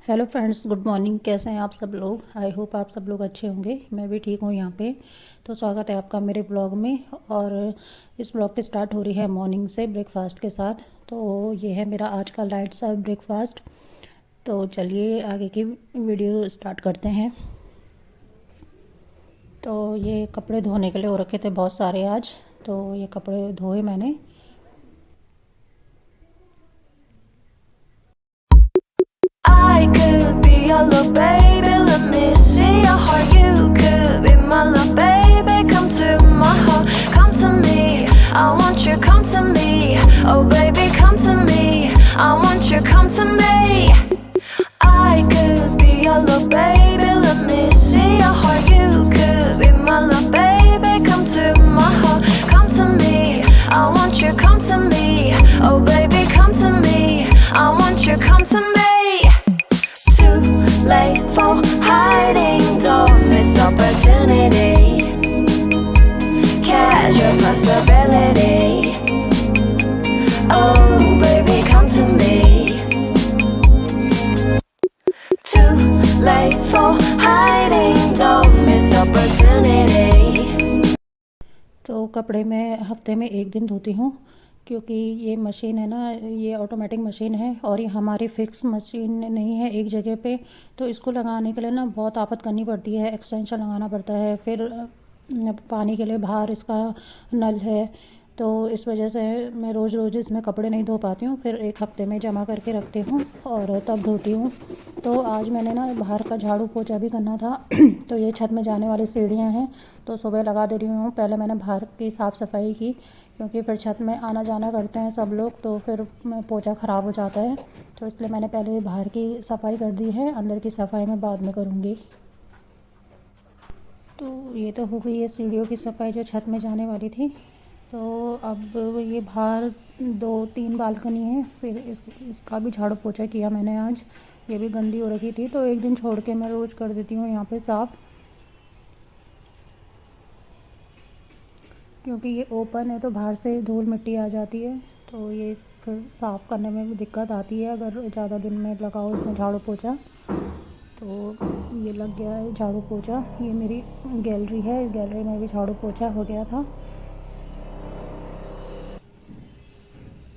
Hello friends, good morning. कैसे हैं आप सब लोग? आई होप आप सब लोग अच्छे होंगे। मैं भी ठीक हूँ यहाँ पे। तो स्वागत है आपका मेरे ब्लॉग में। और इस ब्लॉग की स्टार्ट हो रही है मॉर्निंग से ब्रेकफास्ट के साथ। तो ये है मेरा आज का लाइट सा ब्रेकफास्ट। तो चलिए आगे की वीडियो स्टार्ट करते हैं। तो ये कपड़े धोने के लिए हो रखे थे बहुत सारे आज, तो ये कपड़े धोए मैंने। I could be your little baby, let me see your heart. You could be my little baby, come to my heart, come to me. I want you, come to me. Oh baby, come to me. I want you, come to me. I could be your little baby, let me see your heart. You could be my little baby, come to my heart, come to me. I want you, come to me. Oh baby, come to me. I want you, come to me. Late for hiding, don't miss opportunity. Catch your possibility. Oh baby, come to me. Too late for hiding, don't miss opportunity. तो कपड़े मैं हफ्ते में एक दिन धोती हूँ, क्योंकि ये मशीन है ना, ये ऑटोमेटिक मशीन है और ये हमारी फ़िक्स मशीन नहीं है एक जगह पे। तो इसको लगाने के लिए ना बहुत आफत करनी पड़ती है, एक्सटेंशन लगाना पड़ता है। फिर पानी के लिए बाहर इसका नल है, तो इस वजह से मैं रोज़ रोज़ इसमें कपड़े नहीं धो पाती हूँ। फिर एक हफ़्ते में जमा करके रखती हूँ और तब धोती हूँ। तो आज मैंने ना बाहर का झाड़ू पोछा भी करना था तो ये छत में जाने वाली सीढ़ियाँ हैं, तो सुबह लगा दे रही हूँ। पहले मैंने बाहर की साफ़ सफाई की, क्योंकि फिर छत में आना जाना करते हैं सब लोग, तो फिर पोछा ख़राब हो जाता है। तो इसलिए मैंने पहले बाहर की सफाई कर दी है, अंदर की सफाई मैं बाद में करूँगी। तो ये तो हो गई है सीढ़ियों की सफाई जो छत में जाने वाली थी। तो अब ये बाहर 2-3 बालकनी है, फिर इसका भी झाड़ू पोछा किया मैंने आज। ये भी गंदी हो रखी थी, तो एक दिन छोड़ के मैं रोज़ कर देती हूँ यहाँ पे साफ़, क्योंकि ये ओपन है तो बाहर से धूल मिट्टी आ जाती है। तो ये फिर साफ़ करने में भी दिक्कत आती है अगर ज़्यादा दिन में लगाओ इसमें झाड़ू पोछा। तो ये लग गया है झाड़ू पोछा। ये मेरी गैलरी है, गैलरी में भी झाड़ू पोछा हो गया था।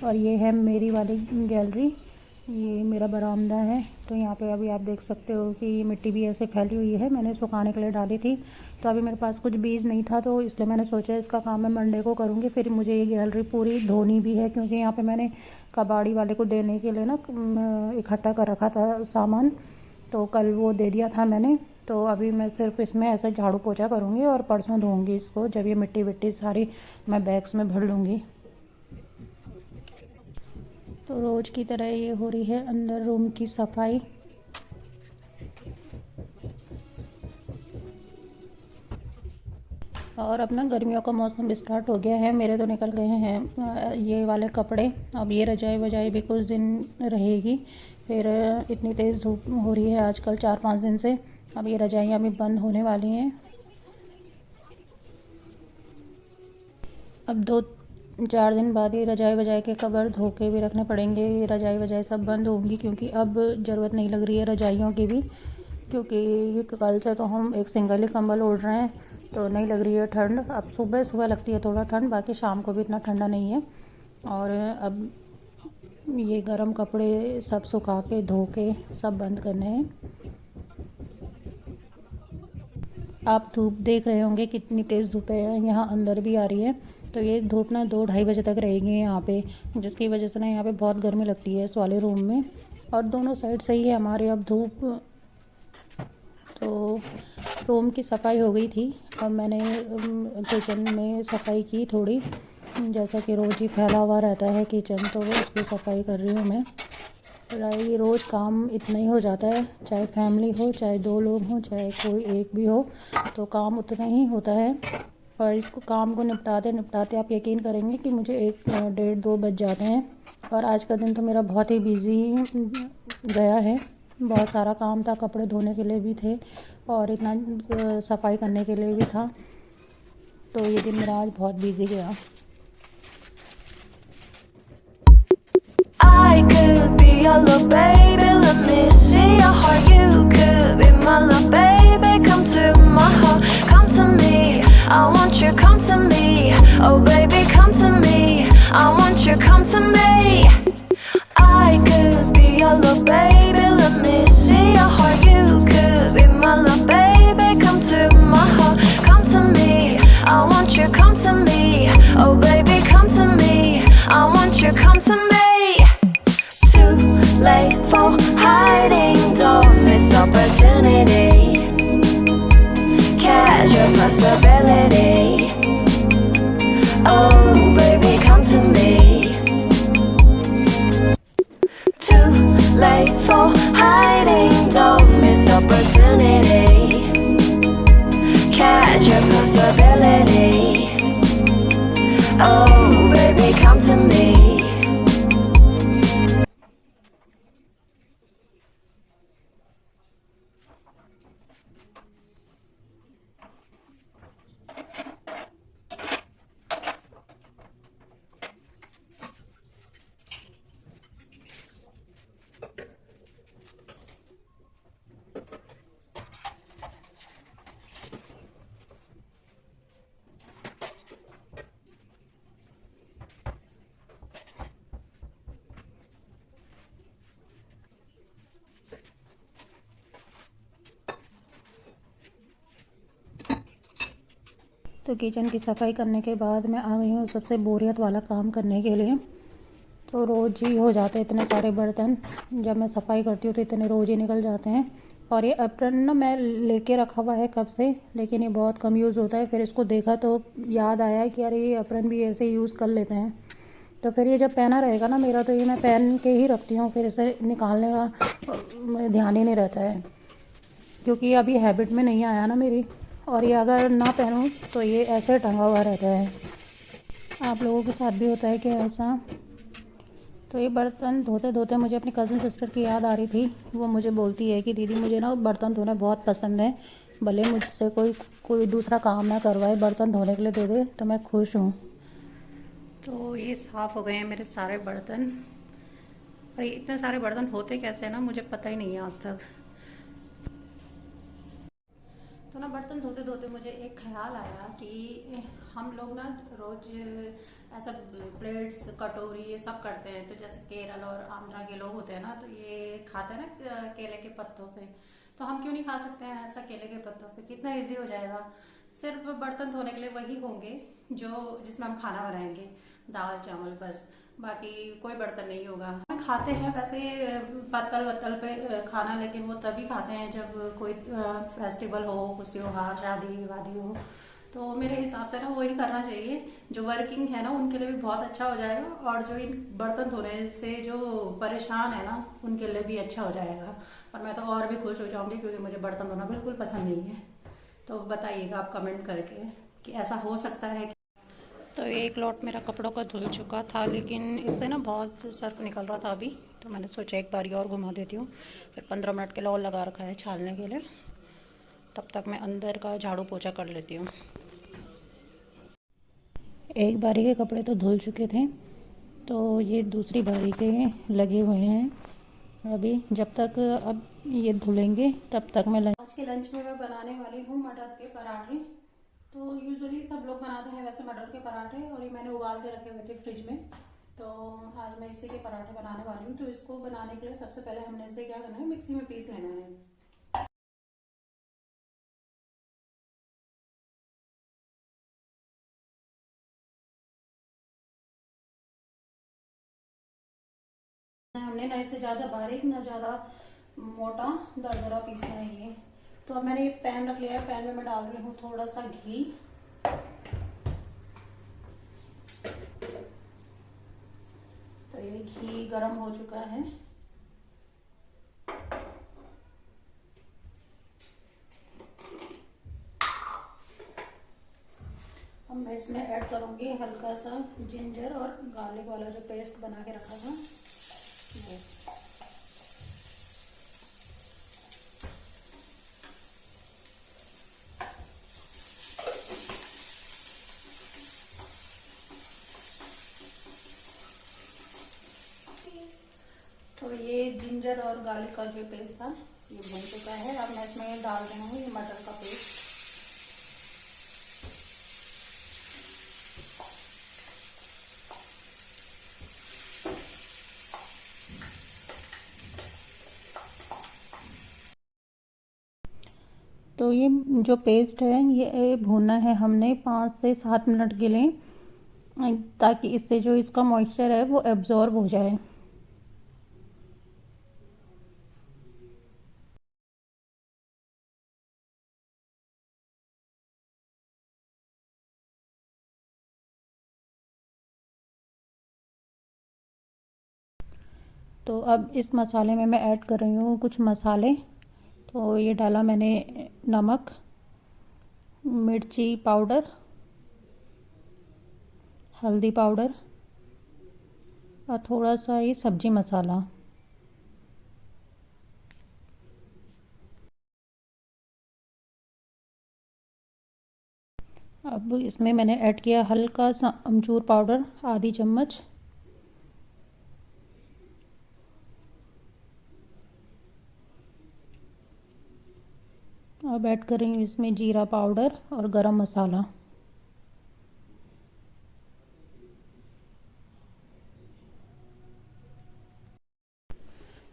और ये है मेरी वाली गैलरी, ये मेरा बरामदा है। तो यहाँ पे अभी आप देख सकते हो कि मिट्टी भी ऐसे फैली हुई है, मैंने सुखाने के लिए डाली थी। तो अभी मेरे पास कुछ बीज नहीं था, तो इसलिए मैंने सोचा इसका काम मैं मंडे को करूँगी। फिर मुझे ये गैलरी पूरी धोनी भी है, क्योंकि यहाँ पे मैंने कबाड़ी वाले को देने के लिए ना इकट्ठा कर रखा था सामान, तो कल वो दे दिया था मैंने। तो अभी मैं सिर्फ इसमें ऐसे झाड़ू पोछा करूँगी और परसों धोऊँगी इसको, जब ये मिट्टी विट्टी सारी मैं बैग्स में भर लूँगी। तो रोज़ की तरह ये हो रही है अंदर रूम की सफाई। और अब ना गर्मियों का मौसम स्टार्ट हो गया है, मेरे तो निकल गए हैं ये वाले कपड़े। अब ये रजाई वजाई भी कुछ दिन रहेगी, फिर इतनी तेज़ धूप हो रही है आजकल 4-5 दिन से। अब ये रजाइयाँ भी बंद होने वाली हैं। अब 2-4 दिन बाद ये रजाई वजाई के कवर धो के भी रखने पड़ेंगे। ये रजाई वजाई सब बंद होंगी, क्योंकि अब ज़रूरत नहीं लग रही है रजाइयों की भी, क्योंकि कल से तो हम एक सिंगल ही कंबल ओढ़ रहे हैं, तो नहीं लग रही है ठंड। अब सुबह सुबह लगती है थोड़ा ठंड, बाकी शाम को भी इतना ठंडा नहीं है। और अब ये गर्म कपड़े सब सुखा के धो के सब बंद करने हैं। आप धूप देख रहे होंगे कितनी तेज़ धूप है, यहाँ अंदर भी आ रही है। तो ये धूप ना 2-2:30 बजे तक रहेगी यहाँ पे, जिसकी वजह से ना यहाँ पे बहुत गर्मी लगती है इस वाले रूम में। और दोनों साइड से ही है हमारे अब धूप। तो रूम की सफाई हो गई थी, अब मैंने किचन में सफाई की थोड़ी, जैसा कि रोज़ ही फैला हुआ रहता है किचन, तो उसकी सफाई कर रही हूँ मैं। ये रोज़ काम इतना ही हो जाता है, चाहे फैमिली हो, चाहे 2 लोग हों, चाहे कोई एक भी हो, तो काम उतना ही होता है। और इसको काम को निपटाते निपटाते आप यकीन करेंगे कि मुझे 1-1:30-2 बज जाते हैं। और आज का दिन तो मेरा बहुत ही बिज़ी गया है, बहुत सारा काम था, कपड़े धोने के लिए भी थे और इतना सफाई करने के लिए भी था। तो ये दिन मेरा आज बहुत बिज़ी गया। I could be your little baby, let me see your तो किचन की सफाई करने के बाद मैं आ गई हूँ सबसे बोरियत वाला काम करने के लिए। तो रोज़ ही हो जाते हैं इतने सारे बर्तन, जब मैं सफाई करती हूँ तो इतने रोज़ ही निकल जाते हैं। और ये अप्रन ना मैं लेके रखा हुआ है कब से, लेकिन ये बहुत कम यूज़ होता है। फिर इसको देखा तो याद आया कि अरे ये अप्रन भी ऐसे यूज़ कर लेते हैं। तो फिर ये जब पहना रहेगा ना मेरा, तो ये मैं पहन के ही रखती हूँ, फिर इसे निकालने का ध्यान ही नहीं रहता है, क्योंकि अभी हैबिट में नहीं आया ना मेरी। और ये अगर ना पहनूँ तो ये ऐसे टंगा हुआ रहता है। आप लोगों के साथ भी होता है क्या ऐसा? तो ये बर्तन धोते धोते मुझे अपनी कज़न सिस्टर की याद आ रही थी। वो मुझे बोलती है कि दीदी मुझे ना बर्तन धोना बहुत पसंद है, भले मुझसे कोई कोई दूसरा काम ना करवाए, बर्तन धोने के लिए दे दे तो मैं खुश हूँ। तो ये साफ़ हो गए हैं मेरे सारे बर्तन। और ये इतने सारे बर्तन होते कैसे हैं ना, मुझे पता ही नहीं है आज तक। तो ना बर्तन धोते धोते मुझे एक ख्याल आया कि हम लोग ना रोज़ ऐसा प्लेट्स कटोरी ये सब करते हैं। तो जैसे केरल और आंध्रा के लोग होते हैं ना, तो ये खाते हैं ना केले के पत्तों पे। तो हम क्यों नहीं खा सकते हैं ऐसा केले के पत्तों पे? कितना इजी हो जाएगा। सिर्फ बर्तन धोने के लिए वही होंगे जो जिसमें हम खाना बनाएंगे, दाल चावल बस, बाकी कोई बर्तन नहीं होगा। खाते हैं वैसे पत्तल वत्तल पे खाना, लेकिन वो तभी खाते हैं जब कोई फेस्टिवल हो, कुछ त्योहार शादी वादी हो। तो मेरे हिसाब से ना वही करना चाहिए। जो वर्किंग है ना उनके लिए भी बहुत अच्छा हो जाएगा, और जो इन बर्तन धोने से जो परेशान है ना उनके लिए भी अच्छा हो जाएगा। और मैं तो और भी खुश हो जाऊंगी, क्योंकि मुझे बर्तन धोना बिल्कुल पसंद नहीं है। तो बताइएगा आप कमेंट करके कि ऐसा हो सकता है। तो एक लॉट मेरा कपड़ों का धुल चुका था, लेकिन इससे ना बहुत सर्फ निकल रहा था अभी, तो मैंने सोचा एक बारी और घुमा देती हूँ। फिर 15 मिनट के लिए और लगा रखा है छालने के लिए। तब तक मैं अंदर का झाड़ू पोछा कर लेती हूँ। एक बारी के कपड़े तो धुल चुके थे, तो ये दूसरी बारी के लगे हुए हैं अभी। जब तक अब ये धुलेंगे तब तक मैं आज के लंच में मैं बनाने वाली हूँ मटर के पराठे। तो यूजुअली सब लोग बनाते हैं वैसे मटर के पराठे, और ये मैंने उबाल के रखे हुए थे फ्रिज में। तो आज मैं इसी के पराठे बनाने वाली हूँ। तो इसको बनाने के लिए सबसे पहले हमने इसे क्या करना है, मिक्सी में पीस लेना है। हमने ना इसे ज़्यादा बारीक ना ज़्यादा मोटा दरदरा पीसना है ये। तो अब मैंने एक पैन रख लिया है, पैन में मैं डाल रही हूँ थोड़ा सा घी। तो ये घी गरम हो चुका है। अब मैं इसमें ऐड करूँगी हल्का सा जिंजर और गार्लिक वाला जो पेस्ट बना के रखा था ये। तो ये जिंजर और गार्लिक का जो पेस्ट था ये बन चुका है। अब मैं इसमें डाल रही हूँ ये मटर का पेस्ट। तो ये जो पेस्ट है ये भूनना है हमने 5 से 7 मिनट के लिए, ताकि इससे जो इसका मॉइस्चर है वो एब्जॉर्ब हो जाए। तो अब इस मसाले में मैं ऐड कर रही हूँ कुछ मसाले। तो ये डाला मैंने नमक, मिर्ची पाउडर, हल्दी पाउडर और थोड़ा सा ये सब्जी मसाला। अब इसमें मैंने ऐड किया हल्का सा अमचूर पाउडर, आधी चम्मच। अब ऐड कर रही हूँ इसमें जीरा पाउडर और गरम मसाला।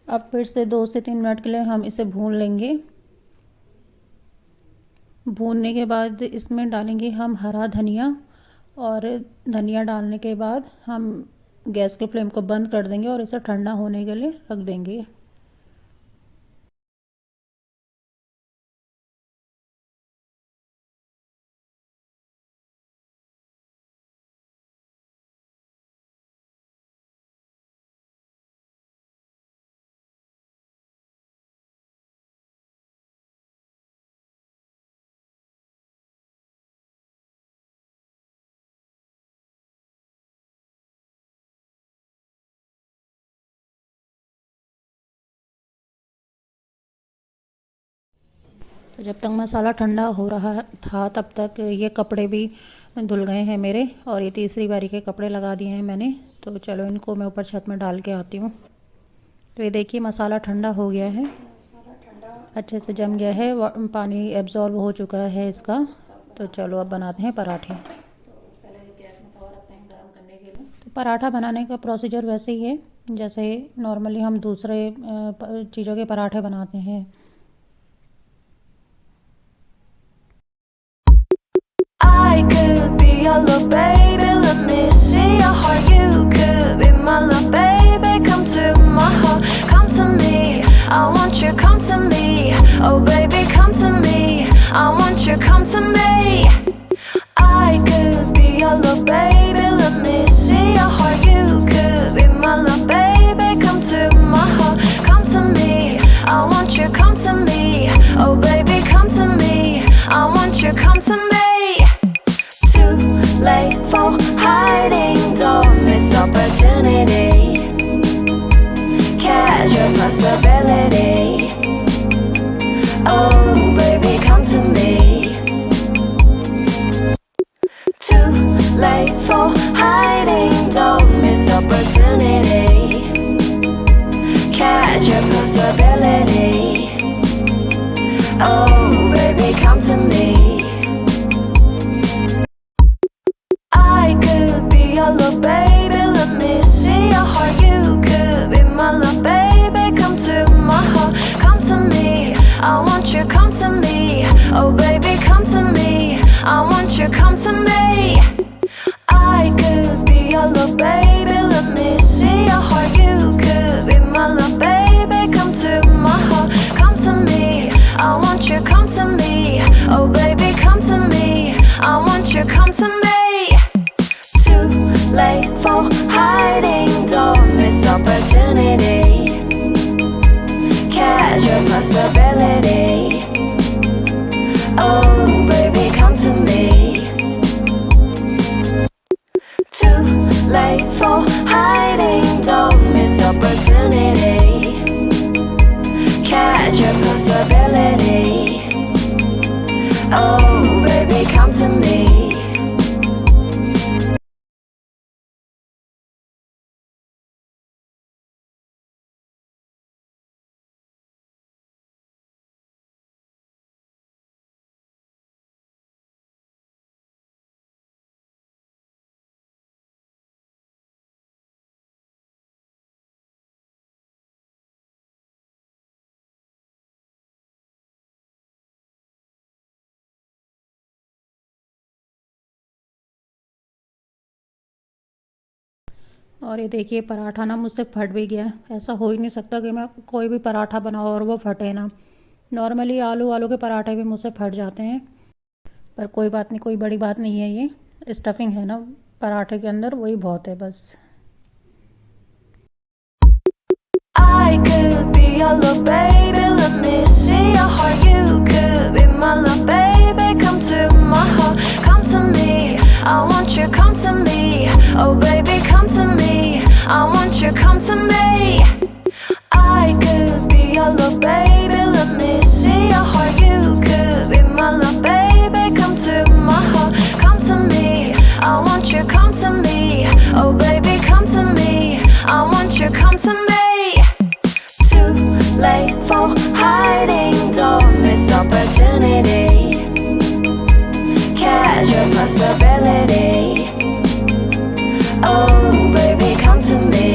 अब फिर से 2 से 3 मिनट के लिए हम इसे भून लेंगे। भूनने के बाद इसमें डालेंगे हम हरा धनिया, और धनिया डालने के बाद हम गैस के फ्लेम को बंद कर देंगे और इसे ठंडा होने के लिए रख देंगे। तो जब तक मसाला ठंडा हो रहा था तब तक ये कपड़े भी धुल गए हैं मेरे, और ये तीसरी बारी के कपड़े लगा दिए हैं मैंने। तो चलो इनको मैं ऊपर छत में डाल के आती हूँ। तो ये देखिए मसाला ठंडा हो गया है, अच्छे से जम गया है, पानी एब्जॉर्ब हो चुका है इसका। तो चलो अब बनाते हैं पराठे। पहले गैस में तवा रखते हैं गरम करने के लिए। तो पराठा बनाने का प्रोसीजर वैसे ही है जैसे नॉर्मली हम दूसरे चीज़ों के पराठे बनाते हैं। I could be your little baby, let me see your heart. You could be my little baby, come to my heart, come to me. I want you, come to me. Oh baby, come to me. I want you, come to me. I could be your little baby, let me see your heart. You could be my little baby, come to my heart, come to me. I want you, come to me. Oh baby, come to me. I want you, come to me. Late for hiding, don't miss opportunity. Catch your possibility. Oh baby, come to me. Too late for hiding, don't miss opportunity. Catch your possibility. Oh baby, come to me. I could be your little baby, let me see your heart. You could be my little baby, come to my heart, come to me. I want you, come to me. Oh baby, come to me. I want you, come to me. I could be your little baby, let me see your heart. You could be my little baby, come to my heart, come to me. I want you, come to me. Oh baby, come to me. I want you, come to me. Late for hiding, don't miss opportunity. Catch your possibility. Oh baby, come to me. Too late for hiding, don't miss opportunity. Catch your possibility. Oh baby, come to me. और ये देखिए पराठा ना मुझसे फट भी गया। ऐसा हो ही नहीं सकता कि मैं कोई भी पराठा बनाऊँ और वो फटे ना। नॉर्मली आलू के पराठे भी मुझसे फट जाते हैं, पर कोई बात नहीं, कोई बड़ी बात नहीं है। ये स्टफिंग है ना पराठे के अंदर, वही बहुत है बस। I could be your little baby, let me see your heart. You could be my little baby, come to my heart, come to me. I want you, come to me. Oh baby, come to me. I want you, come to me. I could be your little baby, let me see your heart. You could be my little baby, come to my heart, come to me. I want you, come to me. Oh baby, come to me. I want you, come to me. Late for hiding, don't miss opportunity. Catch your possibility. Oh baby, come to me.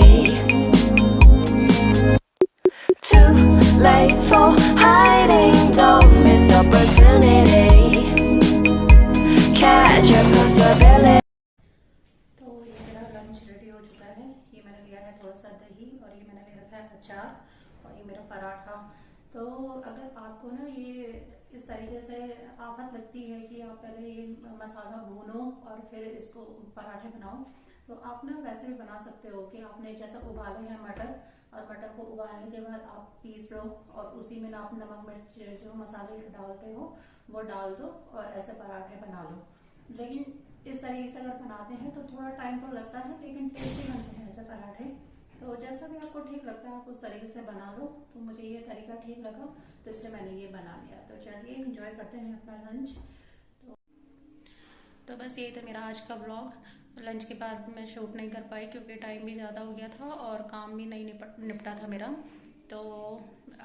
Too late for hiding, don't miss opportunity. belly. तो ये मेरा lunch ready हो चुका है। ये मैंने लिया है थोड़ा सा दही और ये मैंने ले रखा है अचार और ये मेरा पराठा। तो अगर आपको ना ये इस तरीके से आफत लगती है कि आप पहले ये मसाला भूनो और फिर इसको पराठे बनाओ, तो आप ना वैसे भी बना सकते हो कि आपने जैसा उबाले हैं मटर, और मटर को उबालने के बाद आप पीस लो और उसी में ना आप नमक मिर्च जो मसाले डालते हो वो डाल दो और ऐसे पराठे बना लो। लेकिन इस तरीके से अगर बनाते हैं तो थोड़ा टाइम तो लगता है, लेकिन टेस्टी बनते हैं ऐसे पराठे। तो जैसा भी आपको ठीक लगता है आप उस तरीके से बना लो। तो मुझे ये तरीका ठीक लगा तो इसलिए मैंने ये बना लिया। तो चलिए एंजॉय करते हैं अपना लंच। तो बस यही था मेरा आज का व्लॉग। लंच के बाद मैं शूट नहीं कर पाई क्योंकि टाइम भी ज़्यादा हो गया था और काम भी नहीं निपटा था मेरा। तो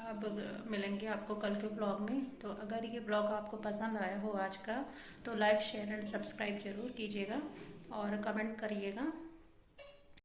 अब मिलेंगे आपको कल के ब्लॉग में। तो अगर ये ब्लॉग आपको पसंद आया हो आज का तो लाइक शेयर एंड सब्सक्राइब ज़रूर कीजिएगा और कमेंट करिएगा।